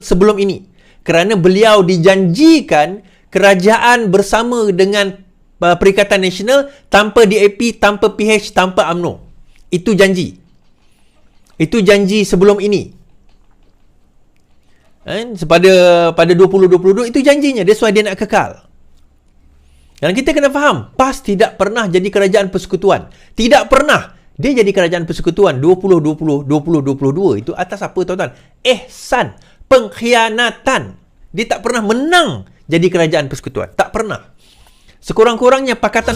sebelum ini. Kerana beliau dijanjikan kerajaan bersama dengan Perikatan Nasional tanpa DAP, tanpa PH, tanpa UMNO. Itu janji. Itu janji sebelum ini. Pada 2022 itu janjinya. That's why dia nak kekal. Dan kita kena faham, PAS tidak pernah jadi kerajaan persekutuan. Tidak pernah. Dia jadi kerajaan persekutuan 2022 itu atas apa tuan-tuan? Ihsan, pengkhianatan. Dia tak pernah menang jadi kerajaan persekutuan. Tak pernah. Sekurang-kurangnya Pakatan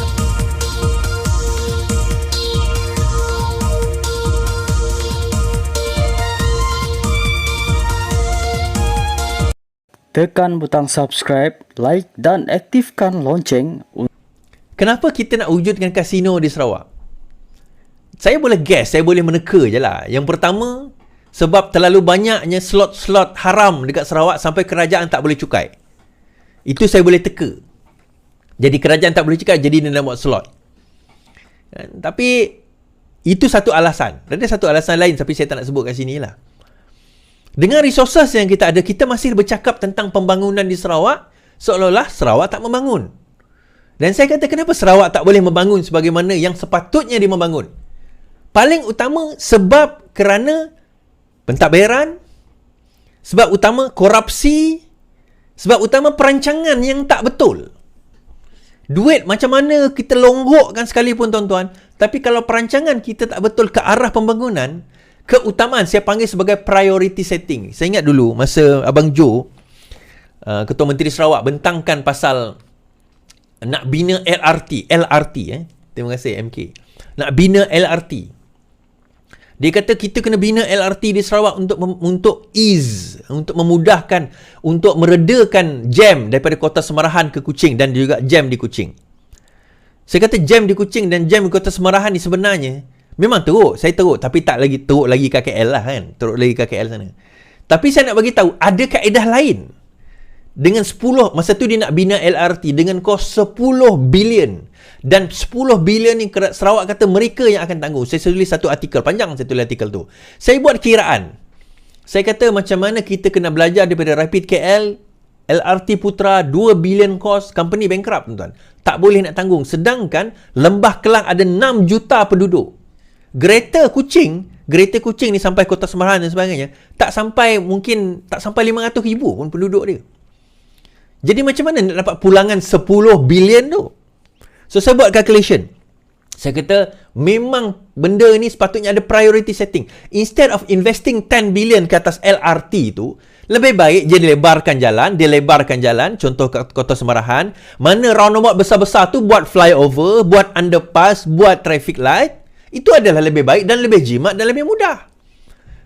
tekan butang subscribe, like dan aktifkan lonceng. Kenapa kita nak wujudkan kasino di Sarawak? Saya boleh guess, saya boleh meneka je lah. Yang pertama, sebab terlalu banyaknya slot-slot haram dekat Sarawak sampai kerajaan tak boleh cukai. Itu saya boleh teka. Jadi kerajaan tak boleh cukai, jadi dia nak buat slot. Tapi, itu satu alasan. Ada satu alasan lain, tapi saya tak nak sebut kat sini lah. Dengan resources yang kita ada, kita masih bercakap tentang pembangunan di Sarawak, seolah-olah Sarawak tak membangun. Dan saya kata, kenapa Sarawak tak boleh membangun sebagaimana yang sepatutnya dia membangun? Paling utama sebab kerana pentadbiran, sebab utama korupsi, sebab utama perancangan yang tak betul. Duit macam mana kita longgokkan sekalipun tuan-tuan, tapi kalau perancangan kita tak betul ke arah pembangunan, keutamaan saya panggil sebagai priority setting. Saya ingat dulu masa Abang Jo, Ketua Menteri Sarawak, bentangkan pasal nak bina LRT. Terima kasih MK. Nak bina LRT. Dia kata kita kena bina LRT di Sarawak untuk ease, untuk memudahkan, untuk meredakan jam daripada Kota Semarahan ke Kuching dan juga jam di Kuching. Saya kata jam di Kuching dan jam di Kota Semarahan ni sebenarnya memang teruk, saya teruk, tapi tak lagi teruk lagi kat KL lah kan. Teruk lagi kat KL sana. Tapi saya nak bagi tahu ada kaedah lain. Dengan 10, masa tu dia nak bina LRT dengan kos 10 bilion. Dan 10 bilion ni Sarawak kata mereka yang akan tanggung. Saya tulis satu artikel, panjang saya tulis artikel tu. Saya buat kiraan. Saya kata macam mana kita kena belajar daripada Rapid KL, LRT Putra 2 bilion kos, company bankrupt tuan-tuan. Tak boleh nak tanggung. Sedangkan Lembah Kelang ada 6 juta penduduk. Greater Kuching ni sampai Kota Semarahan dan sebagainya, tak sampai 500,000 pun penduduk dia. Jadi macam mana nak dapat pulangan 10 bilion tu? So saya buat calculation. Saya kata memang benda ni sepatutnya ada priority setting. Instead of investing 10 billion ke atas LRT tu, lebih baik dia lebarkan jalan, contoh kat Kota Semarahan, mana roundabout besar-besar tu buat flyover, buat underpass, buat traffic light. Itu adalah lebih baik dan lebih jimat dan lebih mudah.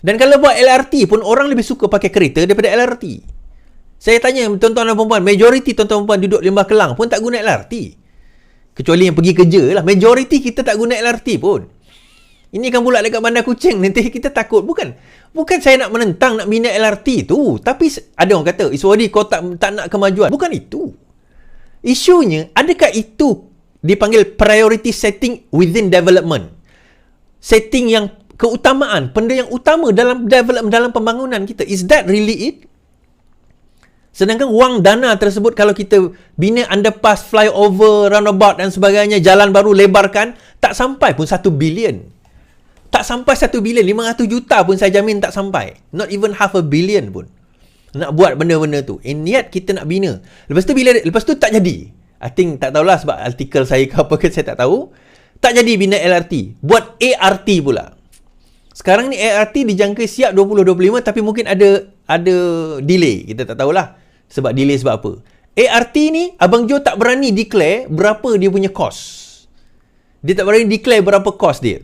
Dan kalau buat LRT pun orang lebih suka pakai kereta daripada LRT. Saya tanya tuan-tuan dan perempuan, majoriti tuan-tuan dan perempuan duduk Lembah Kelang pun tak guna LRT. Kecuali yang pergi kerja lah. Majoriti kita tak guna LRT pun. Ini kan pula dekat Bandar Kuching, nanti kita takut. Bukan saya nak menentang nak bina LRT tu. Tapi ada orang kata, Iswadi kau tak nak kemajuan. Bukan itu. Isunya, adakah itu dipanggil priority setting within development? Setting yang keutamaan, benda yang utama dalam development, dalam pembangunan kita. Is that really it? Sedangkan wang dana tersebut kalau kita bina underpass, flyover, roundabout dan sebagainya, jalan baru lebarkan, tak sampai pun 1 bilion. Tak sampai 1 bilion, 500 juta pun saya jamin tak sampai. Not even half a billion pun. Nak buat benda-benda tu. And yet kita nak bina. Lepas tu tak jadi. I think tak tahulah sebab artikel saya ke apa ke saya tak tahu. Tak jadi bina LRT. Buat ART pula. Sekarang ni ART dijangka siap 2025 tapi mungkin ada delay. Kita tak tahulah sebab delay sebab apa. ART ni Abang Jo tak berani declare berapa dia punya cost. Dia tak berani declare berapa cost dia.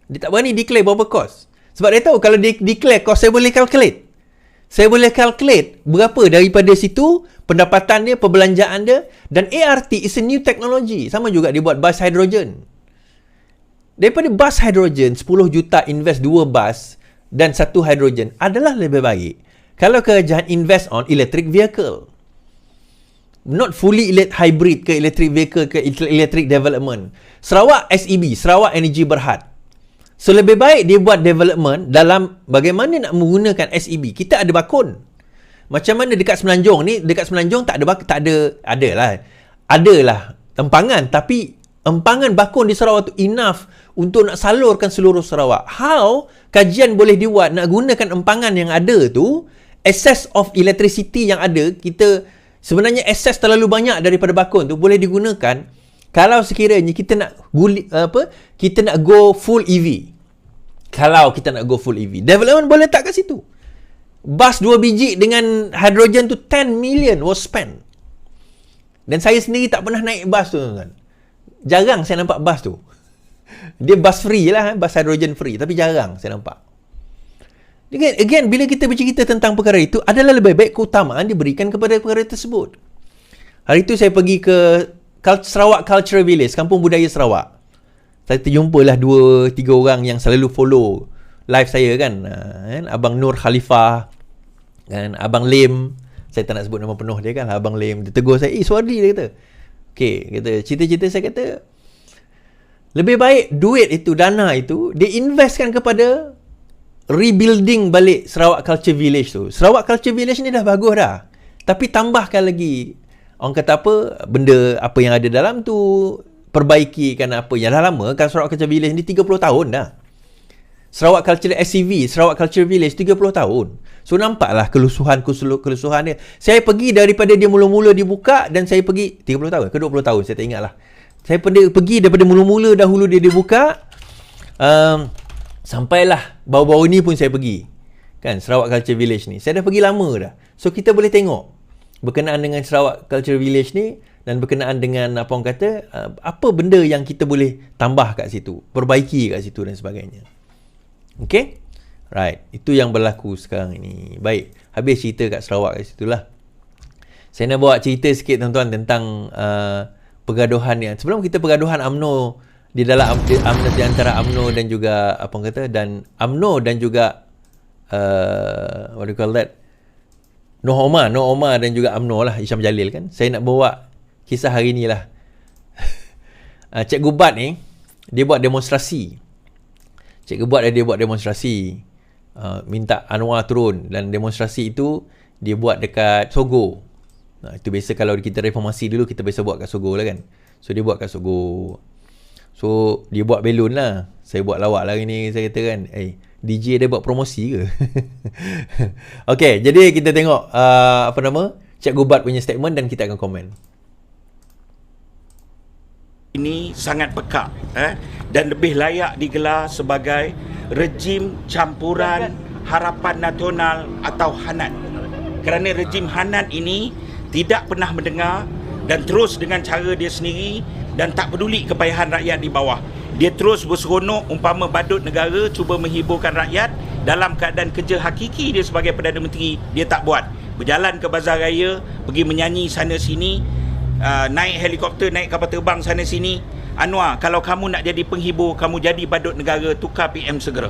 Dia tak berani declare berapa cost. Sebab dia tahu kalau dia declare cost, saya boleh calculate. Saya boleh calculate berapa daripada situ pendapatan dia, perbelanjaan dia. Dan ART is a new technology. Sama juga dia buat bus hydrogen. Daripada bus hydrogen, 10 juta invest 2 bus dan 1 hydrogen adalah lebih baik kalau kerajaan invest on electric vehicle. Not fully hybrid ke electric vehicle ke electric development. Sarawak SEB, Sarawak Energy Berhad. So lebih baik dia buat development dalam bagaimana nak menggunakan SEB. Kita ada bakun. Macam mana dekat Semenanjung ni, dekat Semenanjung tak adalah empangan, tapi empangan bakun di Sarawak tu enough untuk nak salurkan seluruh Sarawak. How kajian boleh dibuat nak gunakan empangan yang ada tu, access of electricity yang ada, kita sebenarnya access terlalu banyak daripada bakun tu boleh digunakan kalau sekiranya kita nak kita nak go full EV. Kalau kita nak go full EV, development boleh tak kat situ. Bas 2 biji dengan hydrogen tu 10 million was spent. Dan saya sendiri tak pernah naik bas tu, kan. Jarang saya nampak bas tu. Dia bas free lah, bas hydrogen free, tapi jarang saya nampak. Again, bila kita bercerita tentang perkara itu, adalah lebih baik keutamaan diberikan kepada perkara tersebut. Hari itu saya pergi ke Sarawak Cultural Village, Kampung Budaya Sarawak. Saya terjumpalah 2-3 orang yang selalu follow live saya, kan. Abang Nur Khalifah, kan? Abang Lim, saya tak nak sebut nama penuh dia, kan. Abang Lim, dia tegur saya, Suardi, dia kata. Okay, kata, cerita-cerita saya kata, lebih baik duit itu, dana itu, dia investkan kepada rebuilding balik Sarawak Culture Village tu. Sarawak Culture Village ni dah bagus dah. Tapi tambahkan lagi, orang kata apa, benda apa yang ada dalam tu, perbaikikan apa yang dah lama. Kan Sarawak Culture Village ni 30 tahun dah. Sarawak Culture SCV, Sarawak Culture Village 30 tahun. So nampaklah kelusuhan dia. Saya pergi daripada dia mula-mula dibuka, dan saya pergi 30 tahun ke 20 tahun, saya tak ingat lah. Saya pergi daripada mula-mula dahulu dia dibuka, sampailah baru-baru ni pun saya pergi, kan, Sarawak Culture Village ni. Saya dah pergi lama dah. So kita boleh tengok berkenaan dengan Sarawak Culture Village ni, dan berkenaan dengan apa orang kata, apa benda yang kita boleh tambah kat situ, perbaiki kat situ dan sebagainya. Okay? Right. Itu yang berlaku sekarang ini. Baik. Habis cerita kat Sarawak kat situ lah. Saya nak bawa cerita sikit, tuan-tuan, tentang pergaduhan yang sebelum kita pergaduhan UMNO di dalam di antara UMNO dan juga apa orang kata, dan UMNO dan juga what do you call that, Noh Omar dan juga UMNO lah, Isham Jalil, kan. Saya nak bawa kisah hari ni lah. Cikgu Bat ni, dia buat demonstrasi. Cikgu Bat dia buat demonstrasi, minta Anwar turun, dan demonstrasi itu dia buat dekat Sogo. Itu biasa kalau kita reformasi dulu, kita biasa buat kat Sogo lah, kan. So dia buat kat Sogo. So dia buat belon lah. Saya buat lawak lah hari ni. Saya kata, kan, DJ dia buat promosi ke? Okay, jadi kita tengok Cikgu Bat punya statement, dan kita akan komen. Ini sangat pekak, dan lebih layak digelar sebagai rejim campuran harapan nasional atau Hanan. Kerana rejim Hanan ini tidak pernah mendengar, dan terus dengan cara dia sendiri, dan tak peduli kepayahan rakyat di bawah. Dia terus berseronok umpama badut negara, cuba menghiburkan rakyat. Dalam keadaan kerja hakiki dia sebagai Perdana Menteri, dia tak buat. Berjalan ke bazar raya, pergi menyanyi sana sini, naik helikopter, naik kapal terbang sana sini. Anwar, kalau kamu nak jadi penghibur, kamu jadi badut negara, tukar PM segera.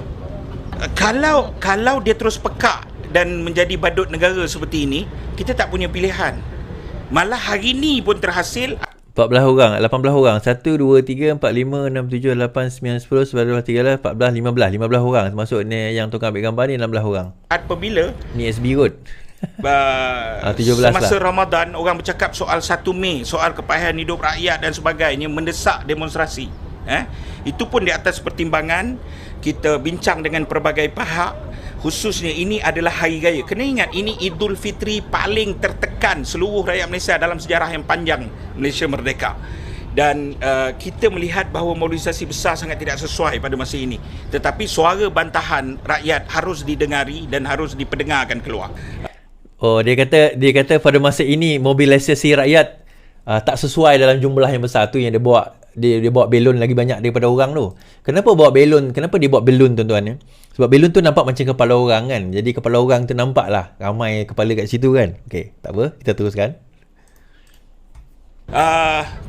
Kalau dia terus pekak dan menjadi badut negara seperti ini, kita tak punya pilihan. Malah hari ni pun terhasil 14 orang, 18 orang. 1, 2, 3, 4, 5, 6, 7, 8, 9, 10, 11, 12, 13, 14, 15 orang. Termasuk ni yang tukang ambil gambar ni 16 orang. Apabila ni SB kot. 17 semasa lah. Ramadan, orang bercakap soal 1 Mei, soal kepayahan hidup rakyat dan sebagainya, mendesak demonstrasi. Itu pun di atas pertimbangan kita bincang dengan pelbagai pihak. Khususnya ini adalah hari raya. Kena ingat, ini Idul Fitri paling tertekan seluruh rakyat Malaysia dalam sejarah yang panjang Malaysia merdeka. Dan kita melihat bahawa mobilisasi besar sangat tidak sesuai pada masa ini. Tetapi suara bantahan rakyat harus didengari dan harus diperdengarkan keluar. Oh, dia kata pada masa ini mobilisasi rakyat tak sesuai dalam jumlah yang besar tu, yang dia bawa belon lagi banyak daripada orang tu. Kenapa bawa belon? Kenapa dia bawa belon, tuan-tuan ya? Sebab belon tu nampak macam kepala orang, kan. Jadi kepala orang tu nampak lah ramai kepala kat situ, kan. Okey, tak apa, kita teruskan.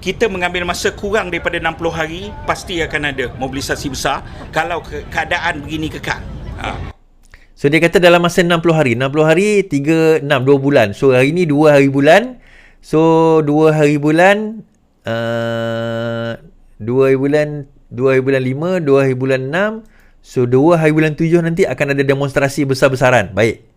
Kita mengambil masa kurang daripada 60 hari, pasti akan ada mobilisasi besar kalau keadaan begini kekal. So dia kata dalam masa 60 hari 3, 6, 2 bulan. So hari ni 2 hari bulan. So 2 hari bulan 2 hari bulan 5, 2 hari bulan 6. So 2 hari bulan 7 nanti akan ada demonstrasi besar-besaran. Baik.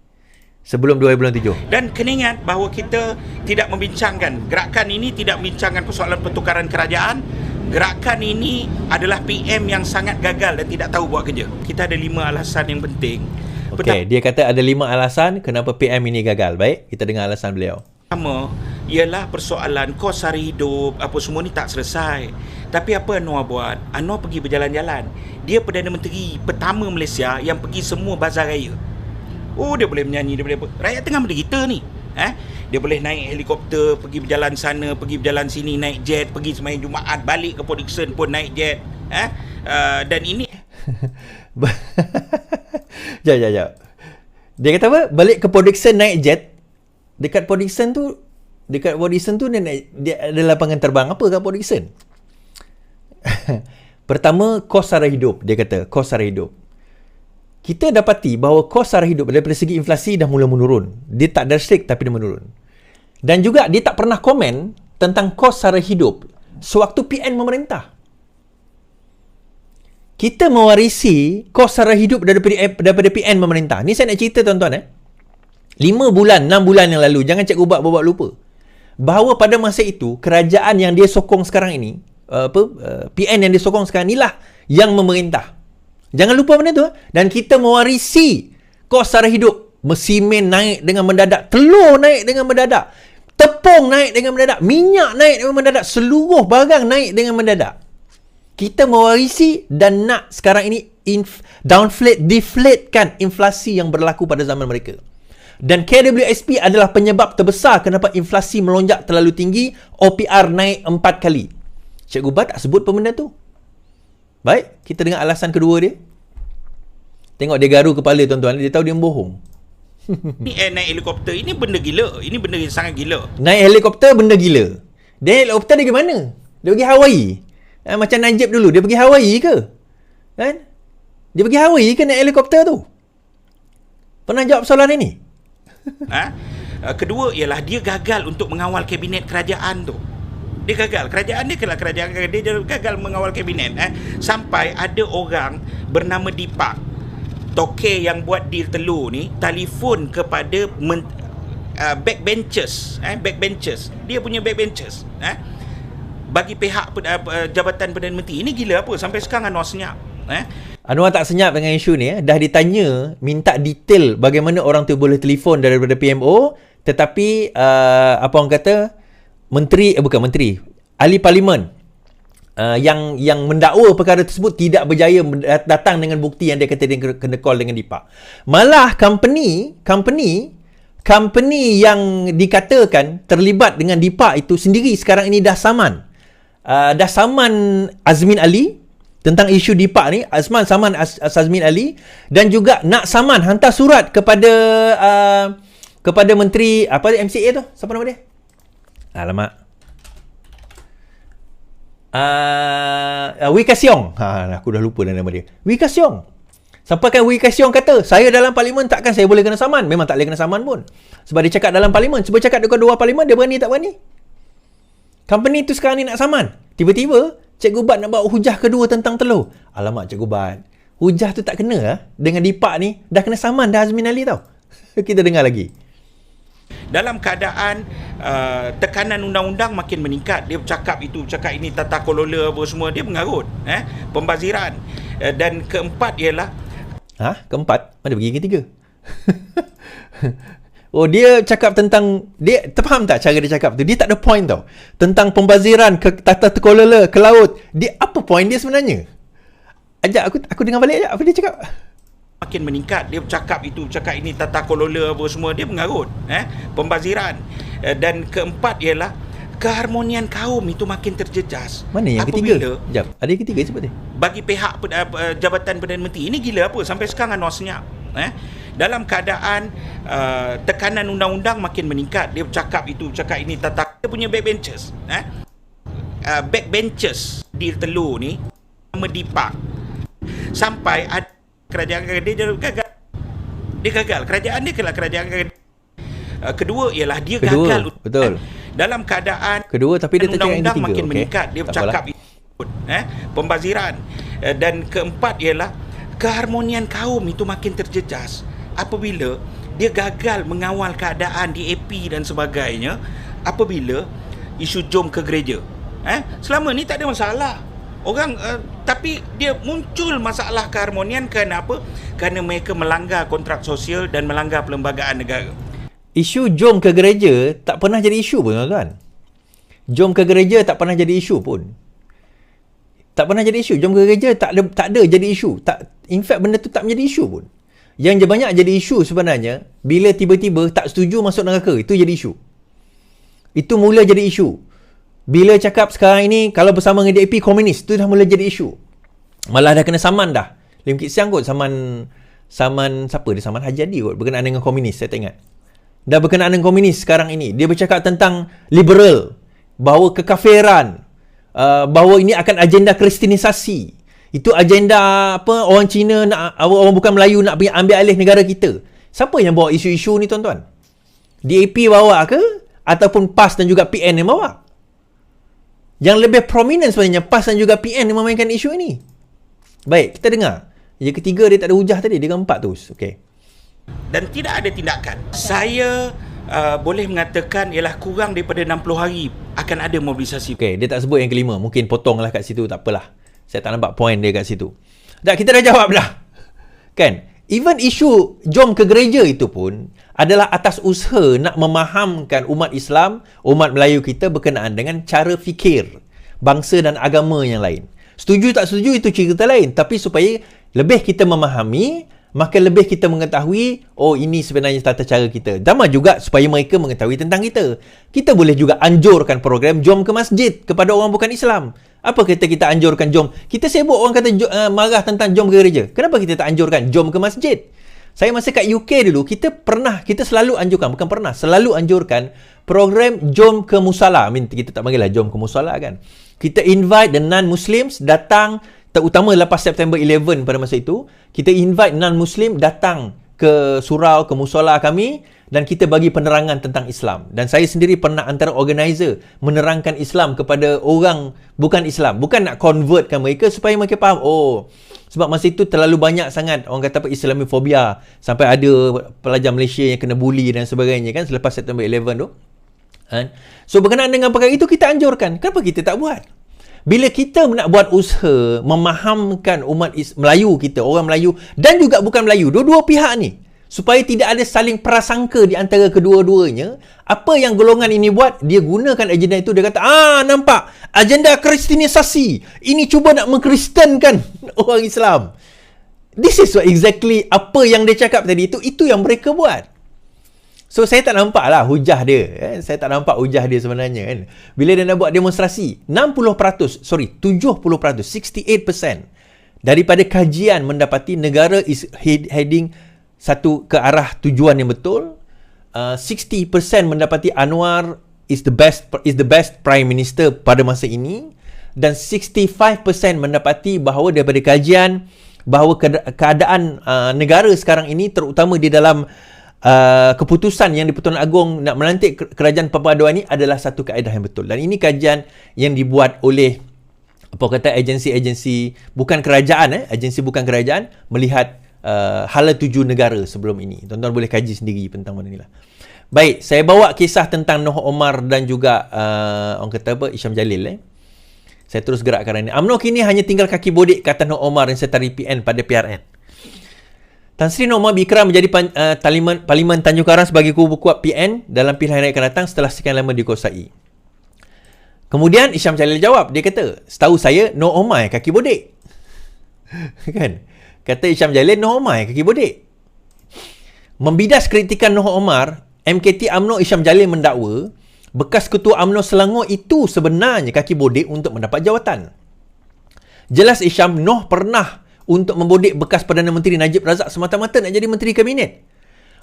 Sebelum 2 hari bulan 7. Dan kena ingat bahawa kita tidak membincangkan, gerakan ini tidak membincangkan persoalan pertukaran kerajaan. Gerakan ini adalah PM yang sangat gagal dan tidak tahu buat kerja. Kita ada 5 alasan yang penting. Okey, dia kata ada 5 alasan kenapa PM ini gagal. Baik, kita dengar alasan beliau. Pertama, ialah persoalan kos sara hidup, apa semua ni tak selesai. Tapi apa Anwar buat? Anwar pergi berjalan-jalan. Dia Perdana Menteri pertama Malaysia yang pergi semua bazar raya. Oh, dia boleh menyanyi, dia boleh apa. Rakyat tengah menderita ni. Dia boleh naik helikopter, pergi berjalan sana, pergi berjalan sini, naik jet, pergi sembahyang Jumaat, balik ke Port Dickson pun naik jet. Dan ini Jap. Dia kata apa? Balik ke Port Dickson naik jet. Dekat Port Dickson tu dia ada lapangan terbang apa kat Port Dickson? Pertama, kos sara hidup. Dia kata kos sara hidup. Kita dapati bahawa kos sara hidup daripada segi inflasi dah mula menurun. Dia tak drastik tapi dia menurun. Dan juga dia tak pernah komen tentang kos sara hidup sewaktu PN memerintah. Kita mewarisi kos sara hidup daripada PN memerintah. Ni saya nak cerita tuan-tuan 5 bulan, 6 bulan yang lalu, jangan Cikgu Bat buat lupa, bahawa pada masa itu kerajaan yang dia sokong sekarang ini, PN yang dia sokong sekarang inilah yang memerintah. Jangan lupa benda tu. Dan kita mewarisi kos sara hidup. Simen naik dengan mendadak, telur naik dengan mendadak, tepung naik dengan mendadak, minyak naik dengan mendadak, seluruh barang naik dengan mendadak. Kita mewarisi dan nak sekarang ini deflatekan inflasi yang berlaku pada zaman mereka. Dan KWSP adalah penyebab terbesar kenapa inflasi melonjak terlalu tinggi, OPR naik 4 kali. Cikgu Bat tak sebut pun benda tu. Baik, kita dengar alasan kedua dia. Tengok dia garu kepala tuan-tuan, dia tahu dia bohong. Ni naik helikopter, ini benda gila. Ini benda yang sangat gila. Naik helikopter benda gila. Dia helikopter dia ke mana? Dia pergi Hawaii. Macam Najib dulu, dia pergi Hawaii ke? Kan? Dia pergi Hawaii ke naik helikopter tu? Pernah jawab soalan ini? Kedua ialah dia gagal untuk mengawal kabinet kerajaan tu. Dia gagal. Kerajaan dia gagal mengawal kabinet. Sampai ada orang bernama Dipak, toke yang buat deal telur ni, telefon kepada backbenchers. Dia punya backbenchers. Bagi pihak Jabatan Perdana Menteri. Ini gila apa? Sampai sekarang Anwar senyap. Anwar tak senyap dengan isu ni. Dah ditanya, minta detail bagaimana orang tu boleh telefon daripada PMO, tetapi apa orang kata, ahli parlimen yang mendakwa perkara tersebut tidak berjaya datang dengan bukti yang dia kata dia kena call dengan Dipak. Malah company yang dikatakan terlibat dengan Dipak itu sendiri sekarang ini dah saman Azmin Ali tentang isu Dipak ni. Saman Azmin Ali, dan juga nak saman, hantar surat kepada menteri apa MCA tu, siapa nama dia? Alamak. Wee Ka Siong. Aku dah lupa nama dia. Wee Ka Siong. Sampaikan Wee Ka Siong kata, saya dalam parlimen takkan saya boleh kena saman. Memang tak boleh kena saman pun. Sebab dia cakap dalam parlimen. Cuba cakap dekat luar parlimen, dia berani tak berani? Company tu sekarang ni nak saman. Tiba-tiba, Cikgu Bat nak bawa hujah kedua tentang telur. Alamak Cikgu Bat. Hujah tu tak kena dengan Dipak ni. Dah kena saman dah Azmin Ali tau. Kita dengar lagi. Dalam keadaan tekanan undang-undang makin meningkat, dia cakap itu, cakap ini, tata kelola apa semua, dia mengarut pembaziran. Dan keempat ialah keempat? Mana pergi ketiga? Oh, dia cakap tentang, dia terfaham tak cara dia cakap tu? Dia tak ada point tau. Tentang pembaziran ke tata kelola ke laut. Dia apa point dia sebenarnya? Ajak aku dengar balik ajak apa dia cakap. Makin meningkat, dia cakap itu, cakap ini, tata kelola apa semua, dia mengarut pembaziran. Dan keempat ialah keharmonian kaum itu makin terjejas. Mana yang ketiga? Ada yang ketiga sebab dia. Bagi pihak Jabatan Perdana Menteri, ini gila apa? Sampai sekarang Anwar senyap. Dalam keadaan tekanan undang-undang makin meningkat, dia cakap itu, cakap ini, tata, dia punya backbenchers. Backbenchers deal telur ni nama Dipak. Sampai ada kerajaan dia gagal. Dia gagal. Kerajaan dia adalah kerajaan. Kedua ialah dia gagal. Betul. Dalam keadaan kedua, tapi dia tak cakap yang ketiga. Makin meningkat, dia cakap itu, pembaziran. Dan keempat ialah keharmonian kaum itu makin terjejas apabila dia gagal mengawal keadaan di AP dan sebagainya, apabila isu jom ke gereja. Selama ni tak ada masalah. Orang tapi dia muncul masalah keharmonian kerana apa? Kerana mereka melanggar kontrak sosial dan melanggar perlembagaan negara. Isu jom ke gereja tak pernah jadi isu pun, tuan-tuan. Jom ke gereja tak pernah jadi isu pun. Tak pernah jadi isu. Jom ke gereja tak ada jadi isu. In fact, benda tu tak menjadi isu pun. Yang banyak jadi isu sebenarnya, bila tiba-tiba tak setuju masuk neraka, itu jadi isu. Itu mula jadi isu. Bila cakap sekarang ini, kalau bersama dengan DAP komunis, itu dah mula jadi isu. Malah dah kena saman dah. Lim Kit Siang kot, saman siapa dia? Saman Haji Adi kot, berkenaan dengan komunis, saya tak ingat. Dah berkenaan dengan komunis sekarang ini. Dia bercakap tentang liberal, bahawa kekafiran, bahawa ini akan agenda kristianisasi. Itu agenda apa, orang Cina nak, orang bukan Melayu nak pergi ambil alih negara kita. Siapa yang bawa isu-isu ni, tuan-tuan? DAP bawa ke? Ataupun PAS dan juga PN yang bawa? Yang lebih prominent sebenarnya PAS dan juga PN yang memainkan isu ini. Baik, kita dengar. Yang ketiga dia tak ada hujah tadi, dia keempat terus. Okey. Dan tidak ada tindakan. Saya boleh mengatakan ialah kurang daripada 60 hari akan ada mobilisasi. Okey, dia tak sebut yang kelima. Mungkin potonglah kat situ, tak apalah. Saya tak nampak point dia kat situ. Tak, kita dah jawab dah. Kan? Even isu jom ke gereja itu pun adalah atas usaha nak memahamkan umat Islam, umat Melayu kita berkenaan dengan cara fikir bangsa dan agama yang lain. Setuju tak setuju itu cerita lain. Tapi supaya lebih kita memahami, maka lebih kita mengetahui, oh ini sebenarnya tata cara kita. Dan juga supaya mereka mengetahui tentang kita. Kita boleh juga anjurkan program jom ke masjid kepada orang bukan Islam. Apa kata kita anjurkan jom? Kita sibuk orang kata marah tentang jom ke gereja. Kenapa kita tak anjurkan jom ke masjid? Saya masa kat UK dulu, kita selalu anjurkan, bukan pernah, selalu anjurkan program jom ke musala. Kita tak panggil lah jom ke musala kan. Kita invite the non-Muslims datang, terutama lepas September 11 pada masa itu, kita invite non-Muslim datang ke surau, ke musala kami, dan kita bagi penerangan tentang Islam. Dan saya sendiri pernah antara organizer menerangkan Islam kepada orang bukan Islam. Bukan nak convertkan mereka supaya mereka faham. Oh, sebab masa itu terlalu banyak sangat orang kata apa, Islamofobia. Sampai ada pelajar Malaysia yang kena bully dan sebagainya kan selepas September 11 tu. So berkenaan dengan perkara itu kita anjurkan. Kenapa kita tak buat? Bila kita nak buat usaha memahamkan umat Melayu kita, orang Melayu dan juga bukan Melayu, dua-dua pihak ni, supaya tidak ada saling prasangka di antara kedua-duanya, apa yang golongan ini buat, dia gunakan agenda itu, dia kata, nampak, agenda kristianisasi, ini cuba nak mengkristenkan orang Islam. This is exactly apa yang dia cakap tadi, itu yang mereka buat. So, saya tak nampak lah hujah dia. Saya tak nampak hujah dia sebenarnya. Kan? Bila dia nak buat demonstrasi, 70%, 68% daripada kajian mendapati negara is heading satu ke arah tujuan yang betul. 60% mendapati Anwar is the best prime minister pada masa ini, dan 65% mendapati bahawa daripada kajian bahawa keadaan negara sekarang ini, terutama di dalam keputusan yang di-Pertuan Agong nak melantik kerajaan perpaduan ini, adalah satu kaedah yang betul. Dan ini kajian yang dibuat oleh agensi-agensi bukan kerajaan, agensi bukan kerajaan melihat hala tuju negara sebelum ini. Tuan-tuan boleh kaji sendiri tentang mana ni lah. Baik, saya bawa kisah tentang Noh Omar dan juga orang kata apa, Isham Jalil. Saya terus gerak kerana ini. UMNO kini hanya tinggal kaki bodek, kata Noh Omar yang setari PN pada PRN. Tan Sri Noh Omar berikrar menjadi Parlimen Tanjung Karang sebagai kubu kuat PN dalam pilihan raya akan datang setelah sekian lama dikuasai. Kemudian Isham Jalil jawab, dia kata, setahu saya Noh Omar kaki bodek. Kan? Kata Isham Jalil, Noh Omar kaki bodek. Membidas kritikan Noh Omar, MKT UMNO Isham Jalil mendakwa bekas ketua UMNO Selangor itu sebenarnya kaki bodek untuk mendapat jawatan. Jelas Isham, Noh pernah untuk membodek bekas Perdana Menteri Najib Razak semata-mata nak jadi Menteri Kabinet.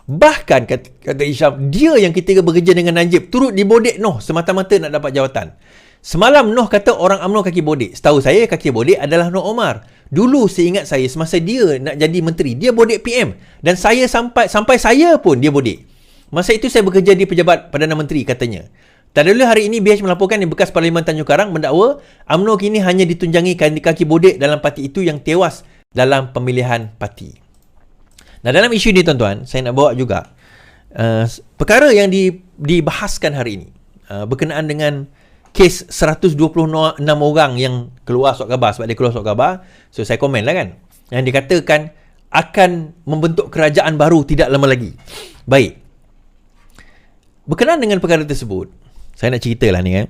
Bahkan kata Isham, dia yang ketika bekerja dengan Najib turut dibodek Noh semata-mata nak dapat jawatan. Semalam Noh kata orang UMNO kaki bodek. Setahu saya kaki bodek adalah Noh Omar. Dulu seingat saya semasa dia nak jadi menteri, dia bodek PM, dan saya sampai saya pun dia bodek. Masa itu saya bekerja di pejabat Perdana Menteri, katanya. Tak dulu hari ini BH melaporkan yang bekas Parlimen Tanjung Karang mendakwa UMNO kini hanya ditunjangi kaki bodek dalam parti itu yang tewas dalam pemilihan parti. Nah, dalam isu ni tuan-tuan, saya nak bawa juga perkara yang dibahaskan hari ini berkenaan dengan kes 126 orang yang keluar surat khabar. Sebab dia keluar surat khabar, so saya komen lah kan, yang dikatakan akan membentuk kerajaan baru tidak lama lagi. Baik, berkenaan dengan perkara tersebut, saya nak ceritalah ni kan.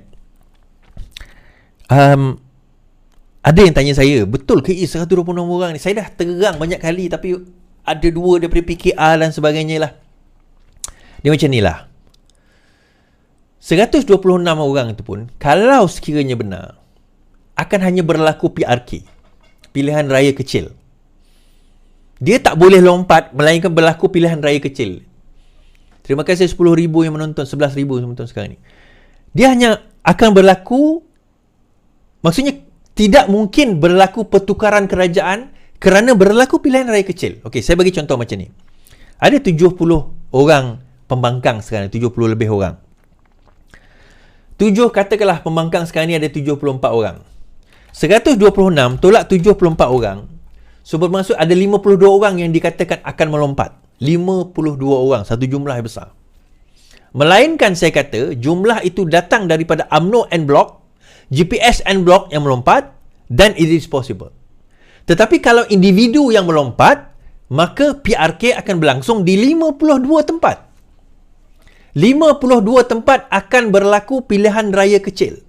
Ada yang tanya saya, betul ke 126 orang ni? Saya dah terang banyak kali, tapi ada dua daripada PKR dan sebagainya lah. Dia macam ni lah. 126 orang itu pun, kalau sekiranya benar, akan hanya berlaku PRK, pilihan raya kecil. Dia tak boleh lompat, melainkan berlaku pilihan raya kecil. Terima kasih 10,000 yang menonton, 11,000 yang menonton sekarang ni. Dia hanya akan berlaku, maksudnya tidak mungkin berlaku pertukaran kerajaan kerana berlaku pilihan raya kecil. Okey, saya bagi contoh macam ni. Ada 70 orang pembangkang sekarang, 70 lebih orang. Katakanlah pembangkang sekarang ni ada 74 orang. 126 tolak 74 orang. So bermaksud ada 52 orang yang dikatakan akan melompat. 52 orang, satu jumlah yang besar. Melainkan saya kata jumlah itu datang daripada UMNO en bloc, GPS en bloc yang melompat, dan it is possible. Tetapi kalau individu yang melompat, maka PRK akan berlangsung di 52 tempat. 52 tempat akan berlaku pilihan raya kecil.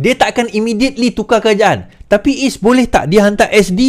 Dia tak akan immediately tukar kerajaan. Tapi boleh tak dia hantar SD